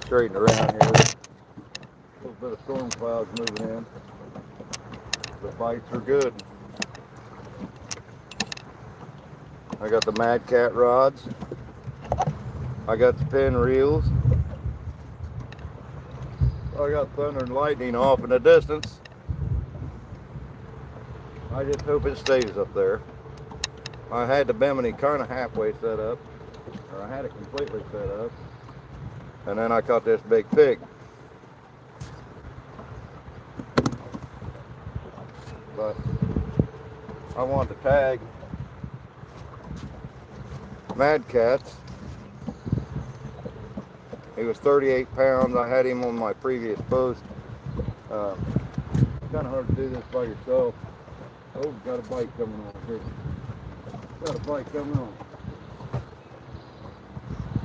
straightened around here. A little bit of storm clouds moving in. The bites are good. I got the Mad Cat rods. I got the pin reels. I got thunder and lightning off in the distance. I just hope it stays up there. I had the Bimini kind of halfway set up, or I had it completely set up, and then I caught this big pig. But I want to tag Mad Cats. He was 38 pounds. I had him on my previous post. It's kind of hard to do this by yourself. Oh, got a bite coming on here. Got a bite coming on.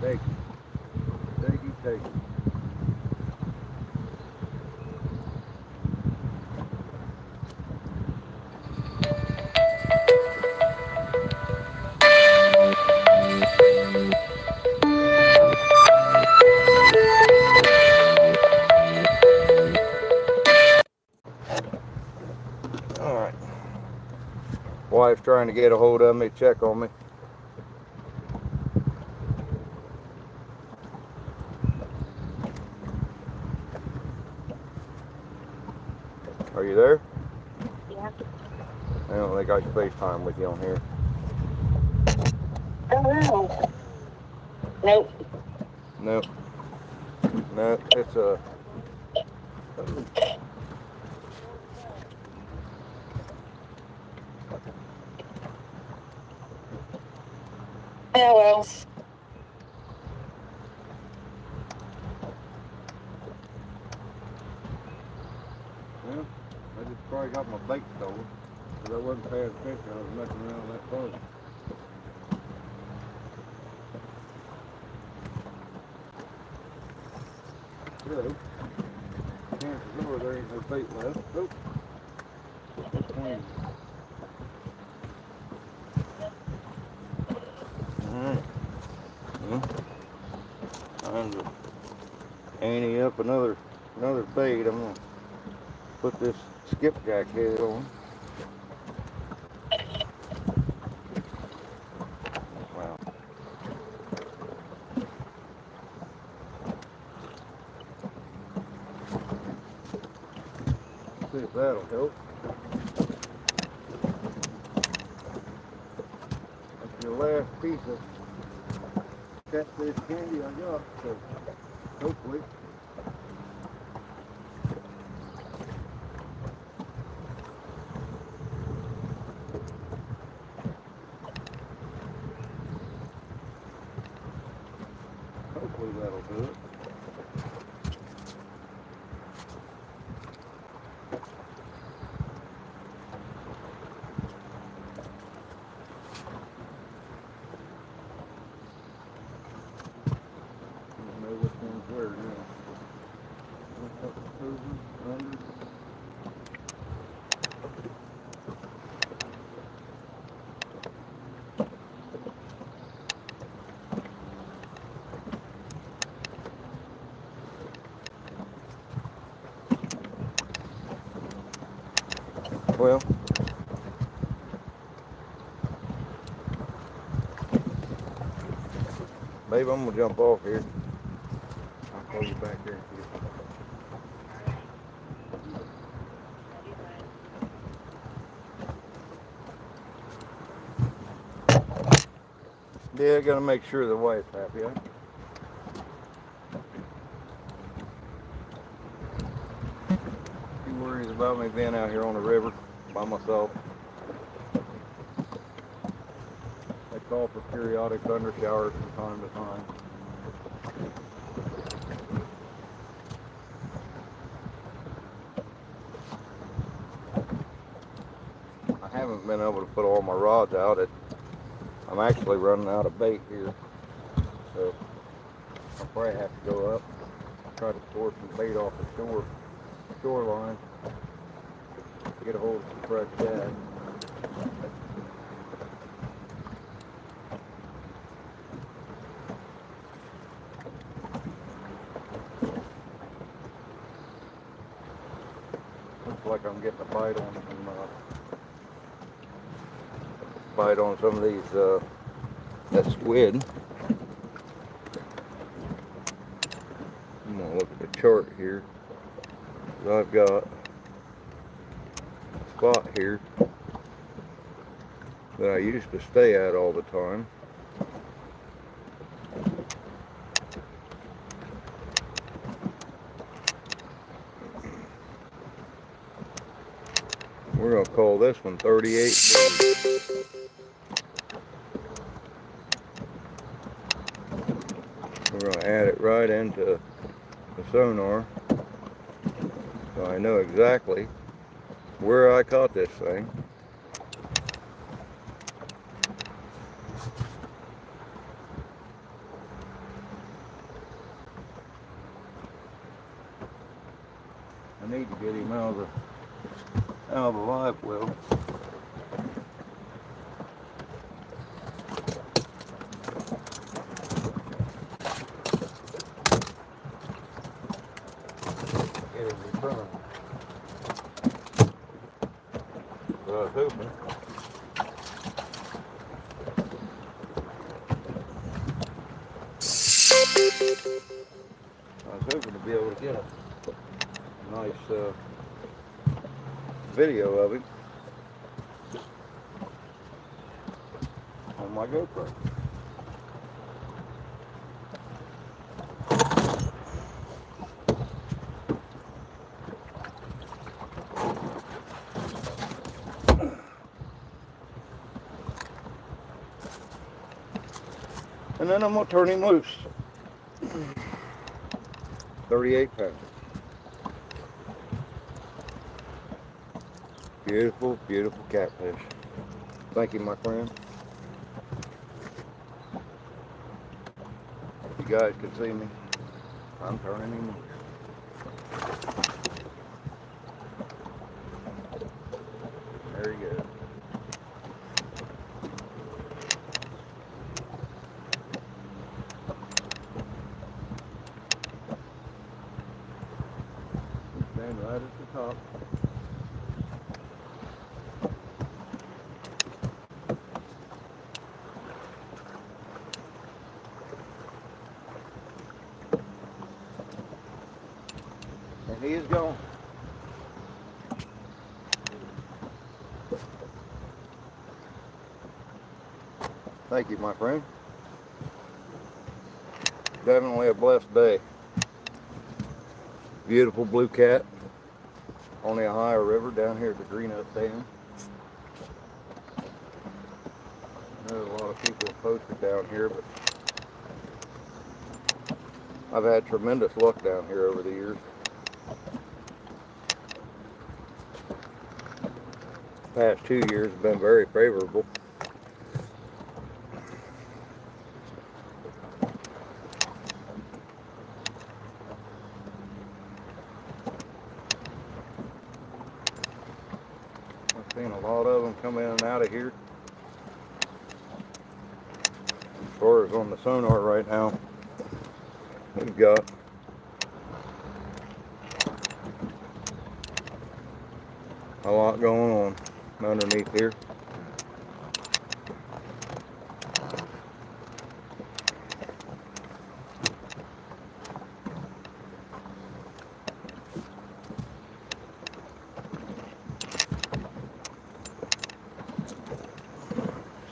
Take it. Take it, take it. Alright. Wife's trying to get a hold of me, check on me. Are you there? Yeah. I don't think I can FaceTime with you on here. Oh, no. Nope. No, it's a... Oh, well. Well, I just probably got my bait stolen because I wasn't paying attention. I was messing around with that phone. So, chances are there ain't no bait left. Nope. It's clean. Alright. Well, time to ante up another bait. I'm gonna put this skipjack head on. Wow. Let's see if that'll help. That's the last piece of catfish candy I got, so hopefully that'll do it. I don't know which one's where now. Under. Well, babe, I'm gonna jump off here. I'll call you back here. Yeah, I gotta make sure the wife's happy. Huh? She worries about me being out here on the river by myself. They call for periodic thunder showers from time to time. I haven't been able to put all my rods out. I'm actually running out of bait here, so I'll probably have to go up, try to store some bait off the shoreline, get a hold of some fresh shad. like I'm getting a bite on some of these that squid. I'm gonna look at the chart here. I've got a spot here that I used to stay at all the time. We're going to call this one 38 Blue. We're going to add it right into the sonar so I know exactly where I caught this thing. I need to get him out of the live well. Get him in front of him. But I was hoping. To be able to get a nice video of him on my GoPro. And then I'm going to turn him loose. 38 pounds. Beautiful, beautiful catfish. Thank you, my friend. If you guys can see me, I'm turning him loose. There he goes. Stand right at the top. And he is gone. Thank you, my friend. Definitely a blessed day. Beautiful blue cat on the Ohio River down here at the Greenup Dam. I know a lot of people have posted down here, but I've had tremendous luck down here over the years. The past 2 years have been very favorable. I've seen a lot of them come in and out of here. As far as on the sonar right now, we've got a lot going on underneath here.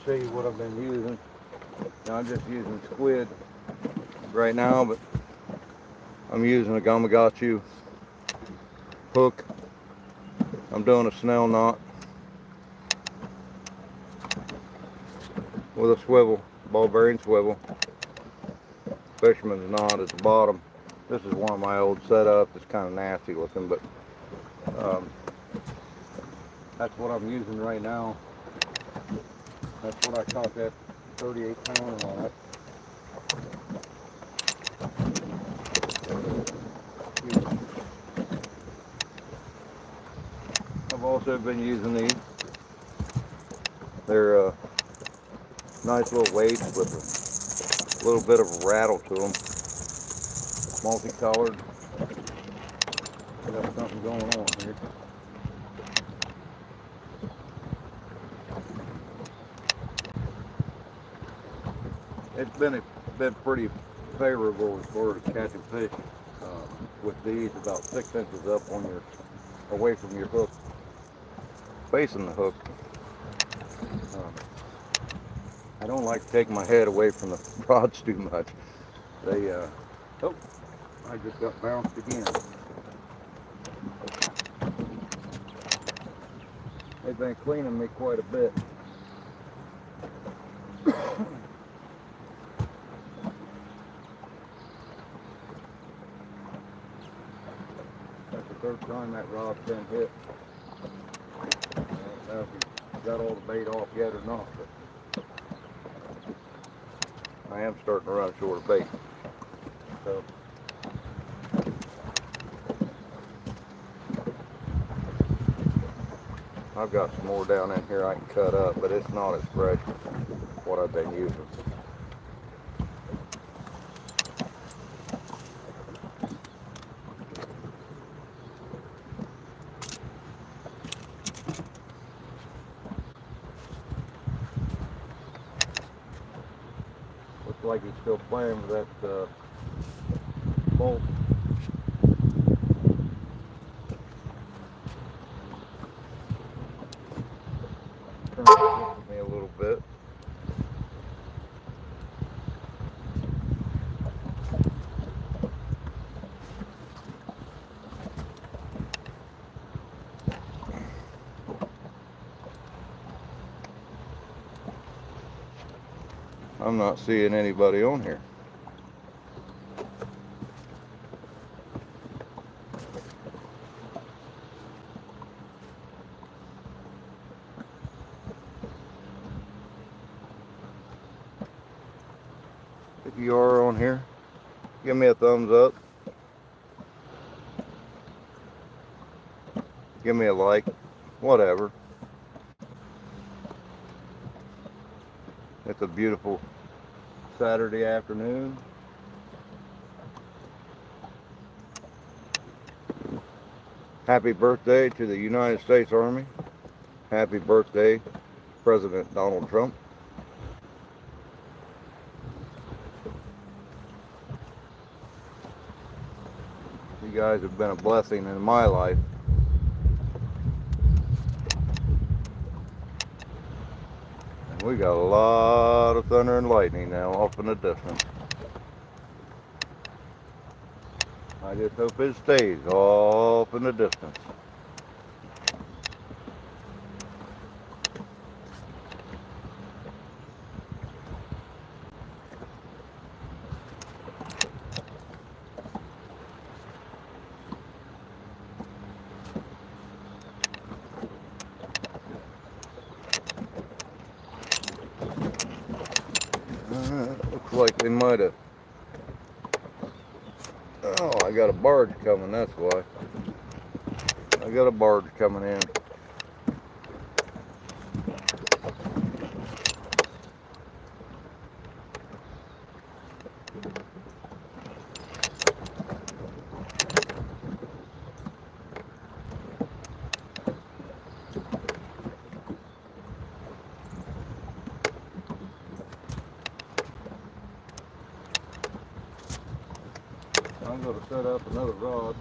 Show you what I've been using. Now, I'm just using squid right now, but I'm using a Gamakatsu hook. I'm doing a snell knot with a swivel, ball bearing swivel. Fisherman's knot at the bottom. This is one of my old setups. It's kind of nasty looking, but that's what I'm using right now. That's what I caught that 38 pounder on it. I've also been using these. They're nice little weights with a little bit of a rattle to them. Multicolored. I got something going on here. it's been pretty favorable as far as catching fish. With these about 6 inches up on your away from your hook, facing the hook. I don't like to take my head away from the rods too much. They oh, I just got bounced again. They've been cleaning me quite a bit. That's the third time that rod's been hit. I don't know if he got all the bait off yet or not, but I am starting to run short of bait. So I've got some more down in here I can cut up, but it's not as fresh as what I've been using. Looks like he's still playing with that bolt. Me a little bit. I'm not seeing anybody on here. If you are on here, give me a thumbs up. Give me a like, whatever. It's a beautiful Saturday afternoon. Happy birthday to the United States Army. Happy birthday, President Donald Trump. You guys have been a blessing in my life. And we got a lot of thunder and lightning now off in the distance. I just hope it stays off in the distance. Looks like they might have. Oh, I got a barge coming, that's why. I got a barge coming in. I'm going to set up another rod.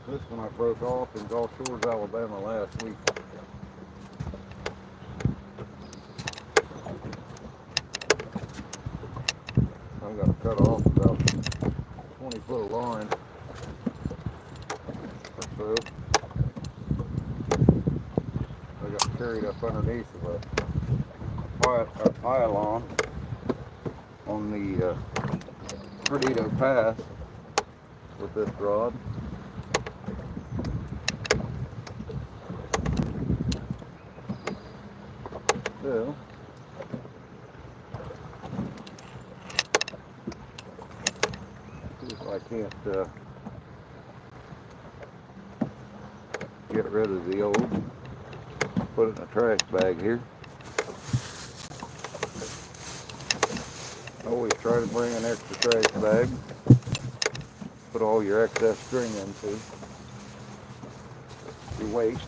This one I broke off in Gulf Shores, Alabama last week. I'm going to cut off about 20 foot of line or so. I got carried up underneath of a pylon on the Perdido Pass with this rod. So, see if I can't get rid of the old, put it in a trash bag here. Always try to bring an extra trash bag, put all your excess string into, your waste.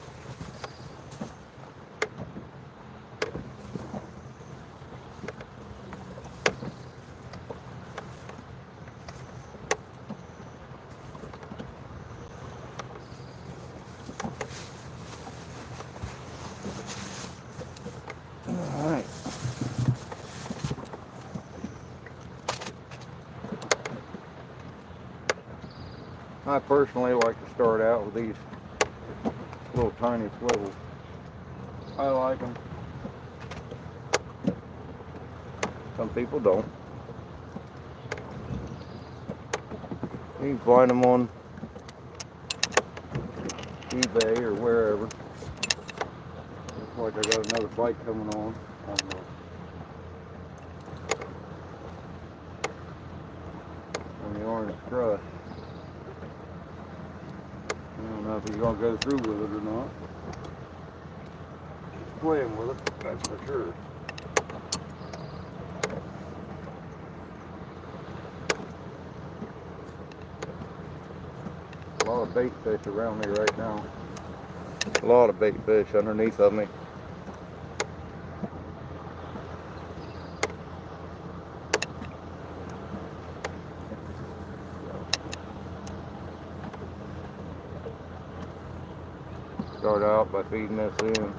I personally like to start out with these little tiny swivels. I like them. Some people don't. You can find them on eBay or wherever. Looks like I got another bite coming on the orange crust. I don't know if he's gonna go through with it or not. He's playing with it, that's for sure. A lot of bait fish around me right now. A lot of bait fish underneath of me. Start out by feeding this in.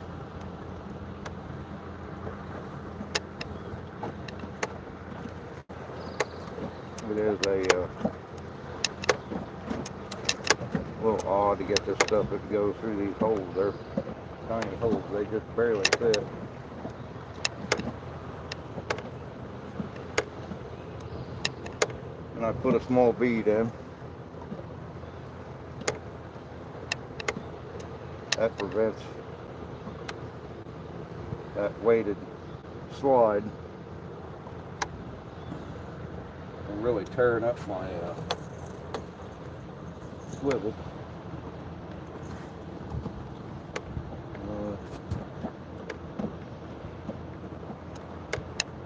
It is a little odd to get this stuff to go through these holes. They're tiny holes, they just barely fit. And I put a small bead in. That prevents that weighted slide from really tearing up my swivel.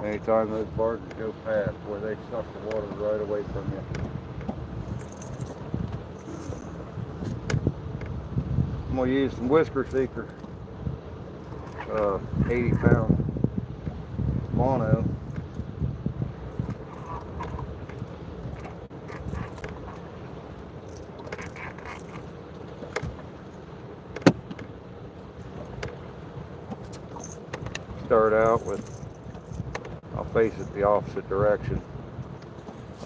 Anytime those barges go past where they suck the water right away from you. I'm going to use some Whisker Seeker 80-pound mono. Start out with, I'll face it the opposite direction.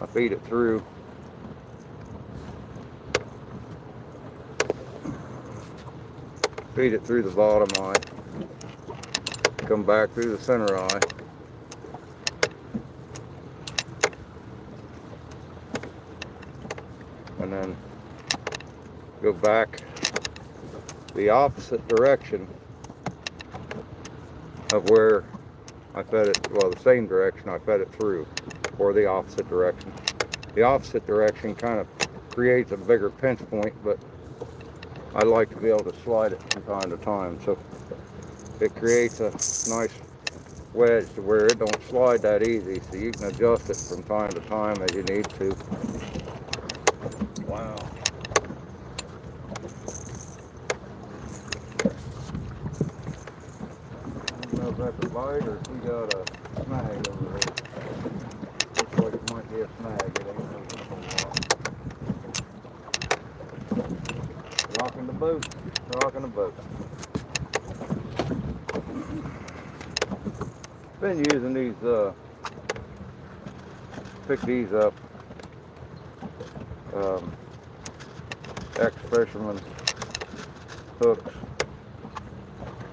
I feed it through. Feed it through the bottom eye. Come back through the center eye. And then go back the opposite direction of where I fed it, well, the same direction I fed it through, or the opposite direction. The opposite direction kind of creates a bigger pinch point, but I like to be able to slide it from time to time, so it creates a nice wedge to where it don't slide that easy, so you can adjust it from time to time as you need to. Wow. I don't know if that's a bite or if we got a snag over there. Looks like it might be a snag. It ain't moving a whole lot. Rocking the boat. Rocking the boat. Been using these, pick these up, ex-fisherman hooks.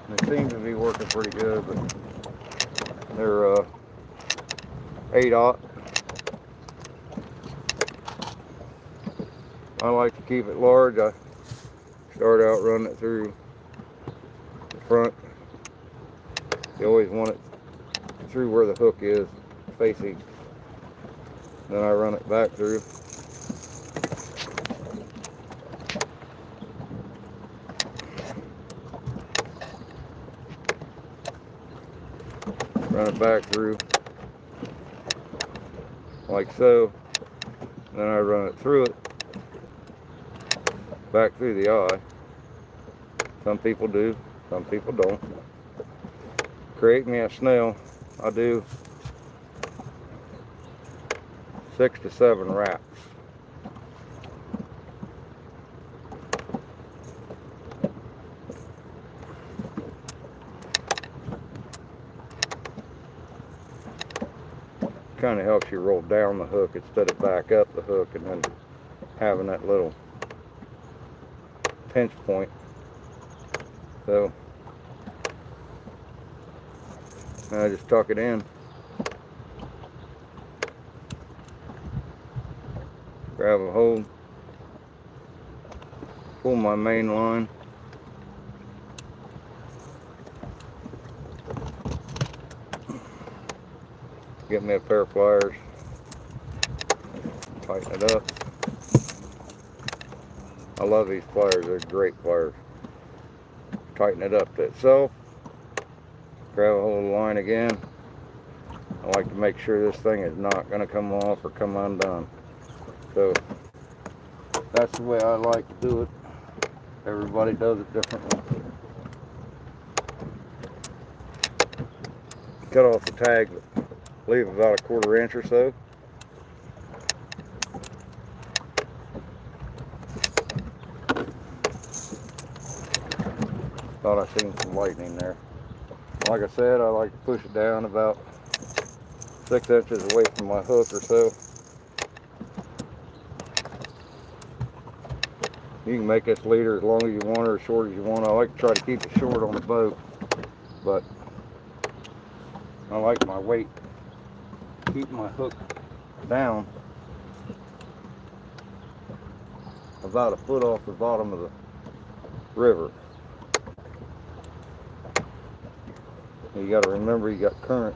They seem to be working pretty good, but they're 8/0. I like to keep it large. I start out running it through the front. You always want it through where the hook is facing. Then I run it back through. Run it back through like so. Then I run it through it, back through the eye. Some people do, some people don't. Create me a snail. I do 6 to 7 wraps. Kind of helps you roll down the hook instead of back up the hook and then having that little pinch point. So now I just tuck it in. Grab a hold. Pull my main line. Get me a pair of pliers. Tighten it up. I love these pliers, they're great pliers. Tighten it up to itself. Grab a hold of the line again. I like to make sure this thing is not going to come off or come undone. So that's the way I like to do it. Everybody does it differently. Cut off the tag, leave about a 1/4 inch or so. Thought I seen some lightning there. Like I said, I like to push it down about 6 inches away from my hook or so. You can make this leader as long as you want or as short as you want. I like to try to keep it short on the boat, but I like my weight. Keep my hook down about 1 foot off the bottom of the river. You got to remember you got current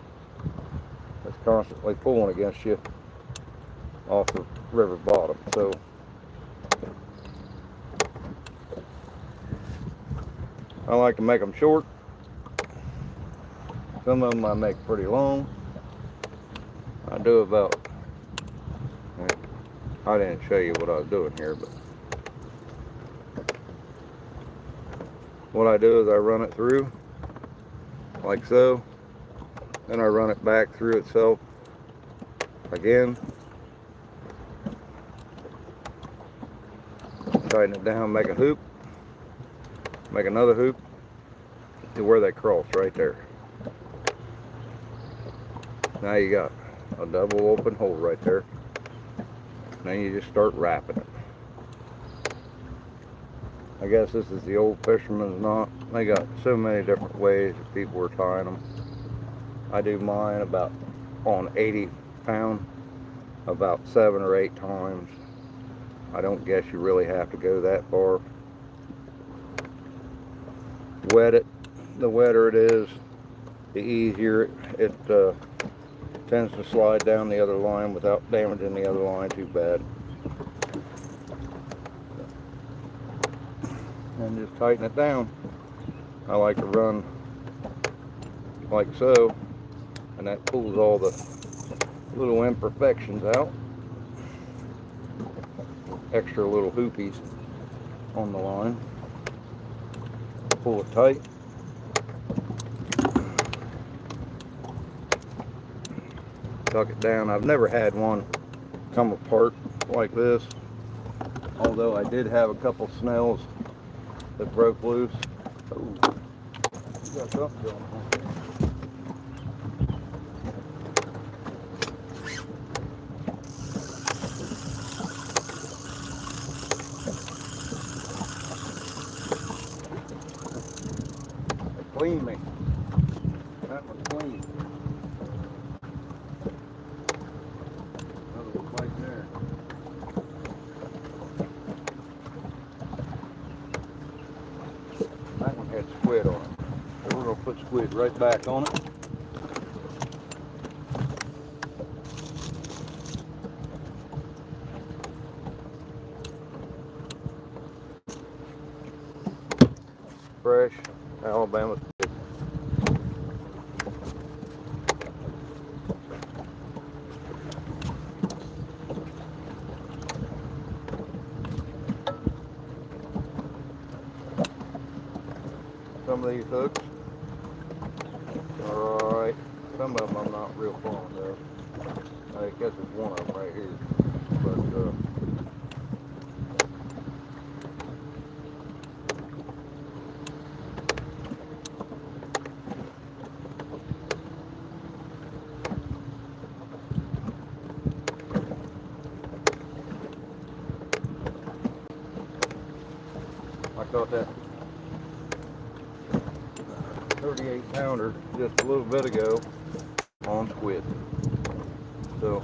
that's constantly pulling against you off the river bottom. So I like to make them short. Some of them I make pretty long. I do about, I didn't show you what I was doing here, but what I do is I run it through like so, then I run it back through itself again, tighten it down, make a hoop, make another hoop to where they cross right there. Now you got a double open hole right there. Then you just start wrapping it. I guess this is the old fisherman's knot. They got so many different ways that people are tying them. I do mine about on 80 pound, about 7 or 8 times. I don't guess you really have to go that far. Wet it. The wetter it is, the easier it tends to slide down the other line without damaging the other line too bad. And just tighten it down. I like to run like so, and that pulls all the little imperfections out. Extra little hoopies on the line. Pull it tight. Tuck it down. I've never had one come apart like this, although I did have a couple snells that broke loose. Oh, you got something going on. They cleaned me. That was clean. Another one right there. That one had squid on it. So we're going to put squid right back on it. Fresh Alabama squid. Some of these hooks are alright. Some of them I'm not real fond of. I guess it's one of them right here. But like caught that 38 pounder just a little bit ago on squid. So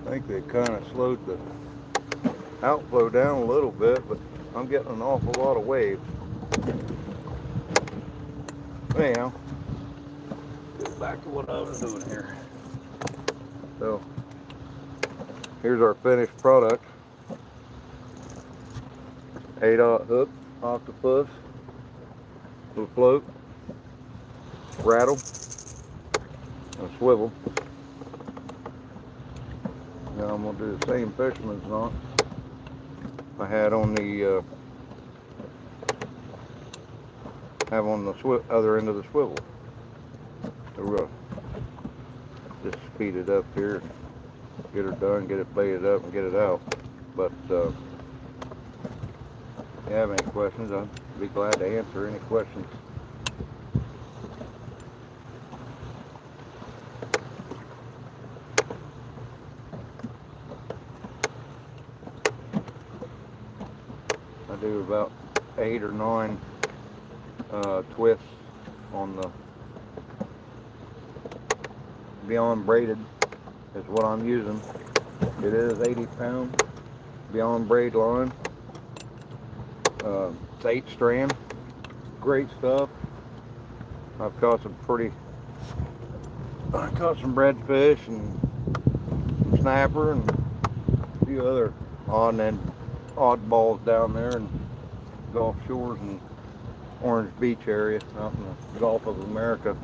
I think they kind of slowed the outflow down a little bit, but I'm getting an awful lot of waves. Anyhow, get back to what I was doing here. So here's our finished product. 8/0 hook, octopus, little float, rattle, and a swivel. Now I'm going to do the same fisherman's knot I had on the other end of the swivel. So just speed it up here, get her done, get it baited up, and get it out. But if you have any questions, I'd be glad to answer any questions. I do about 8 or 9 twists on the Beyond Braided is what I'm using. It is 80-pound Beyond Braid line. It's 8 strand, great stuff. I've caught some redfish and some snapper and a few other oddballs down there in Gulf Shores and Orange Beach area out in the Gulf of America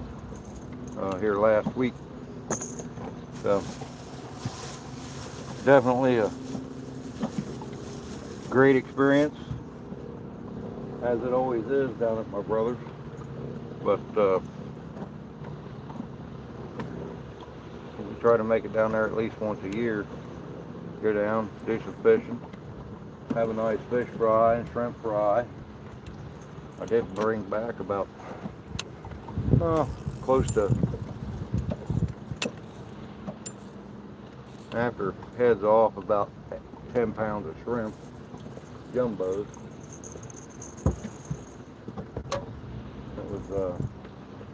here last week. So definitely a great experience, as it always is down at my brother's. But we try to make it down there at least once a year. Go down, do some fishing, have a nice fish fry and shrimp fry. I did bring back about close to, after heads off, about 10 pounds of shrimp, jumbos. It was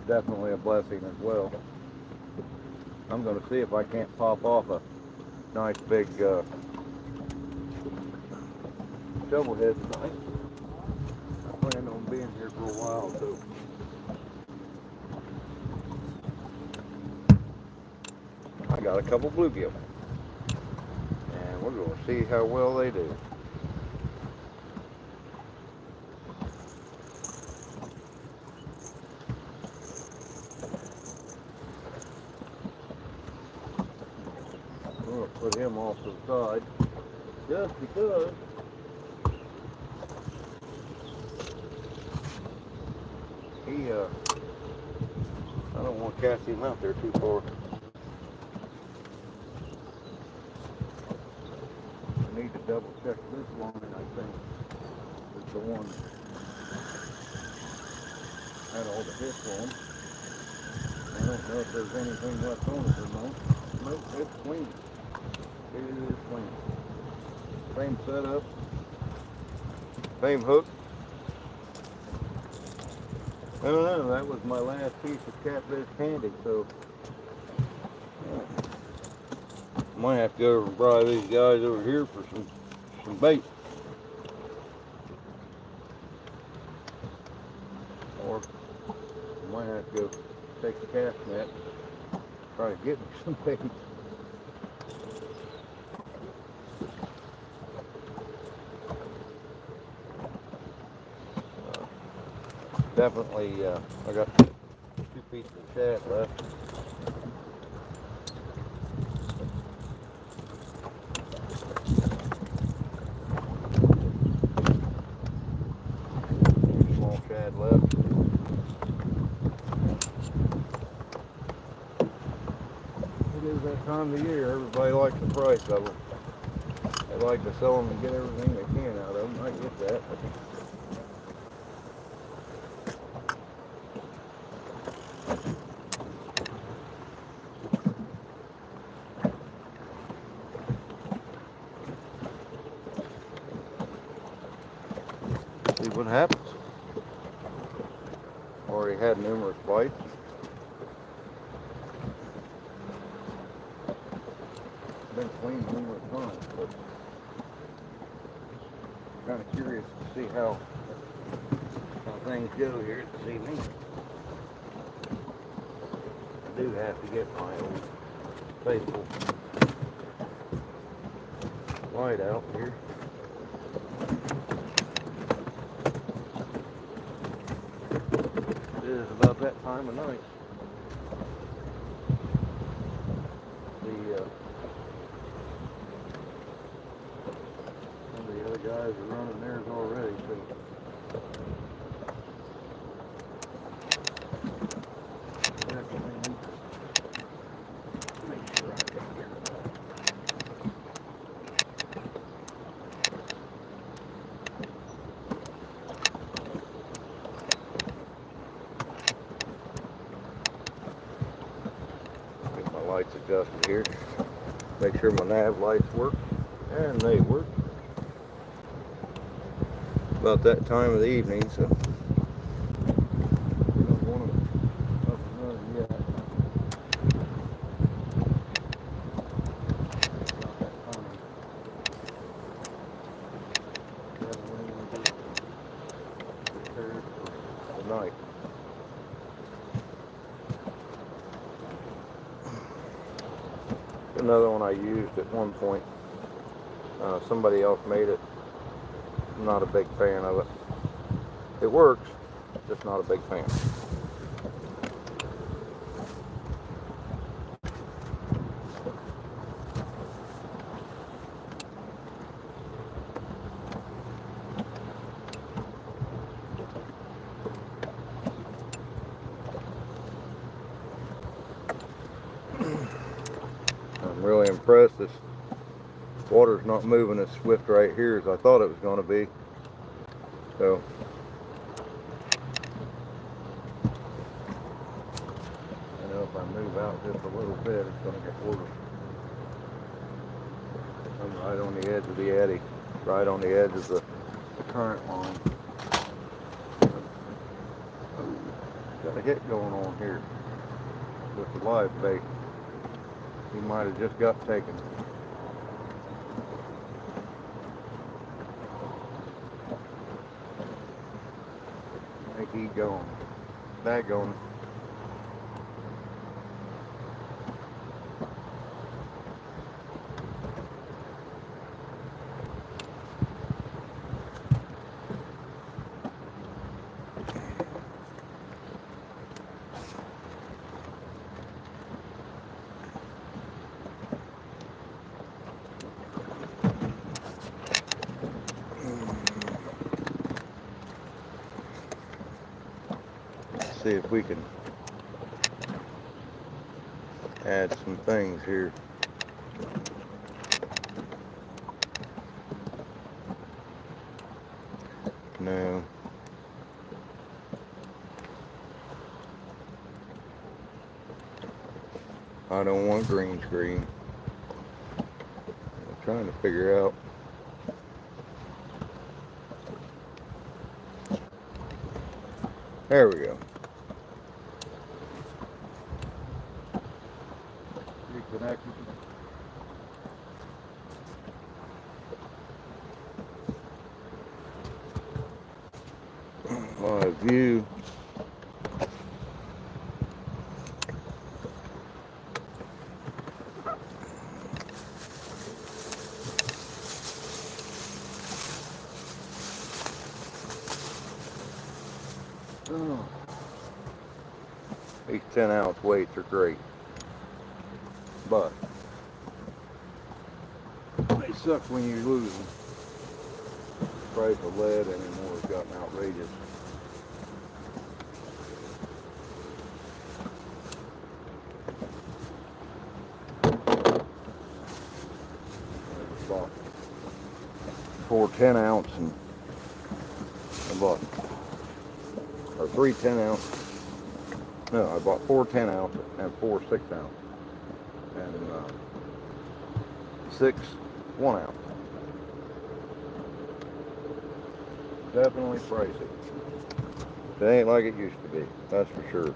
definitely a blessing as well. I'm going to see if I can't pop off a nice big shovelhead tonight. I plan on being here for a while, so I got a couple bluegill, and we're going to see how well they do. I'm going to put him off to the side just because I don't want to cast him out there too far. I need to double check this line, I think. It's the one had all the hits on. I don't know if there's anything left on it or not. Nope, it's clean. It is clean. Same setup, same hook. I don't know, that was my last piece of catfish candy, so might have to go over and buy these guys over here for some bait. Or I might have to go take the cast net, try to get me some bait. Definitely, I got 2 pieces of shad left. Small shad left. It is that time of the year, everybody likes the price of them. They like to sell them and get everything they can out of them. I get that. See what happens. Already had numerous bites. Been cleaned numerous times, but kind of curious to see how things go here this evening. I do have to get my old faithful light out here. It is about that time of night. Some of the other guys are running theirs already, so definitely need to make sure I take care of that. Get my lights adjusted here. Make sure my nav lights work, and they work. About that time of the evening, so we don't want them up and running yet. About that time. Definitely want to be prepared for the night. Another one I used at one point. Somebody else made it. I'm not a big fan of it. It works, just not a big fan. I'm really impressed. This water's not moving as swift right here as I thought it was going to be. So I know if I move out just a little bit, it's going to get worse. I'm right on the edge of the eddy, right on the edge of the current line. Got a hit going on here with the live bait. He might have just got taken. I think he's gone. Daggone it. See if we can add some things here. No. I don't want green screen. I'm trying to figure out. There we go. Reconnected. Live view. Oh. These 10-ounce weights are great, but they suck when you lose them. The price of lead anymore has gotten outrageous. 4 10-ounce and I bought, or 3 10-ounce. No, I bought 4 10-ounce and 4 6-ounce and 6 1-ounce. Definitely pricey. It ain't like it used to be, that's for sure.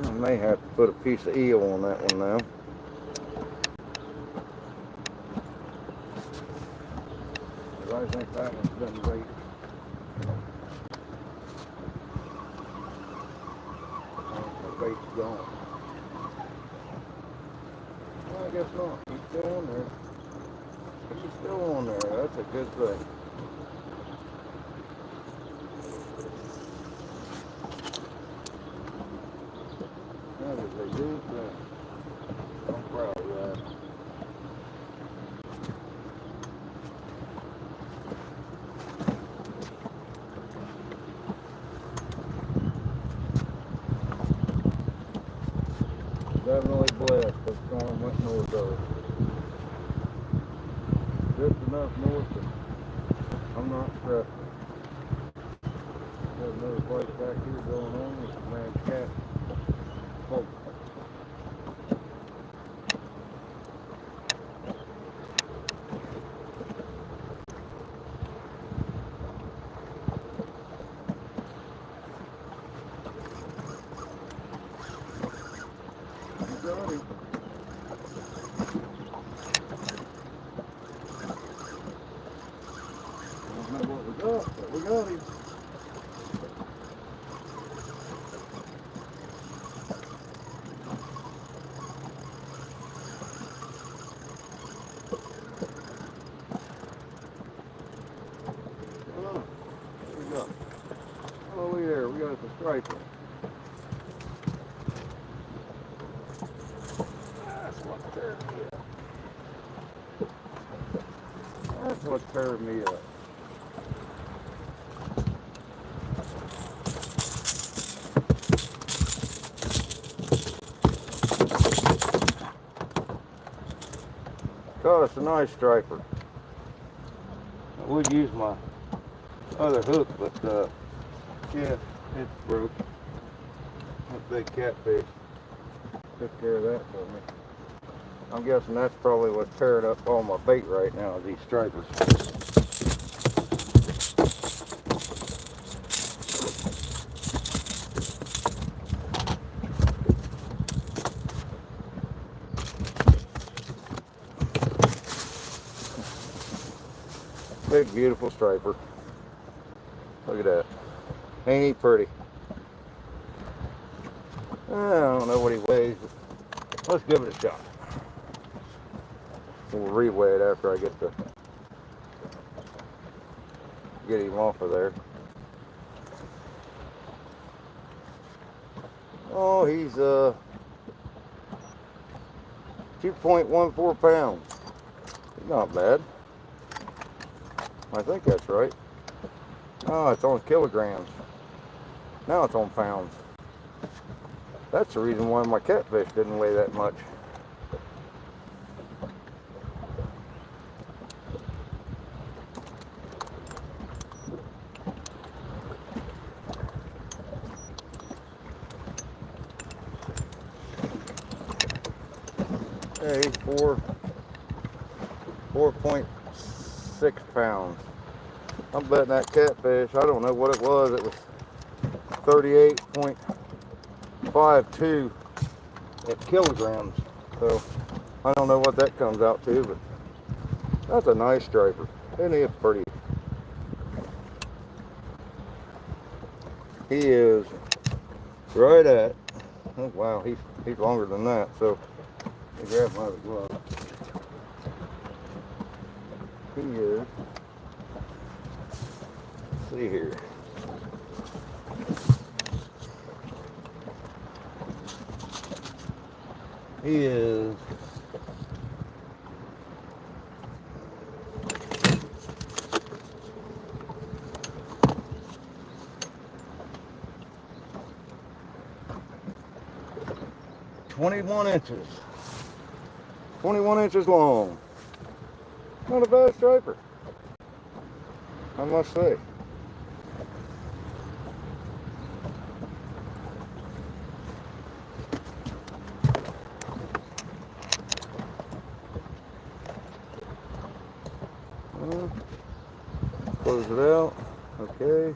I may have to put a piece of eel on that one now. I think that one's been great. The bait's gone. Well, I guess not. He's still on there. He's still on there. That's a good thing. That is a good thing. I'm proud of that. Definitely blessed. The storm went north of it. Just enough north that I'm not stressing. There's another place back here going on with some man's cat. Oh. You got him. I don't know what we got, but we got him. Oh, what we got? Oh, look there, we got the striper. That's what tearing me up. That's what's tearing me up. Caught us a nice striper. I would use my other hook, but yeah, it's broke. That big catfish took care of that for me. I'm guessing that's probably what's tearing up all my bait right now, is these stripers. Big, beautiful striper. Look at that. Ain't he pretty? I don't know what he weighs, but let's give it a shot. We'll reweigh it after I get him off of there. Oh, he's 2.14 pounds. He's not bad. I think that's right. Oh, it's on kilograms. Now it's on pounds. That's the reason why my catfish didn't weigh that much. Yeah, he's 4.6 pounds. I'm betting that catfish, I don't know what it was. It was 38.52 at kilograms. So I don't know what that comes out to, but that's a nice striper. Isn't he pretty? He is right at, oh wow, he's longer than that. So let me grab my other glove. He is, let's see here. He is 21 inches. 21 inches long. Not a bad striper, I must say. Close it out. Okay.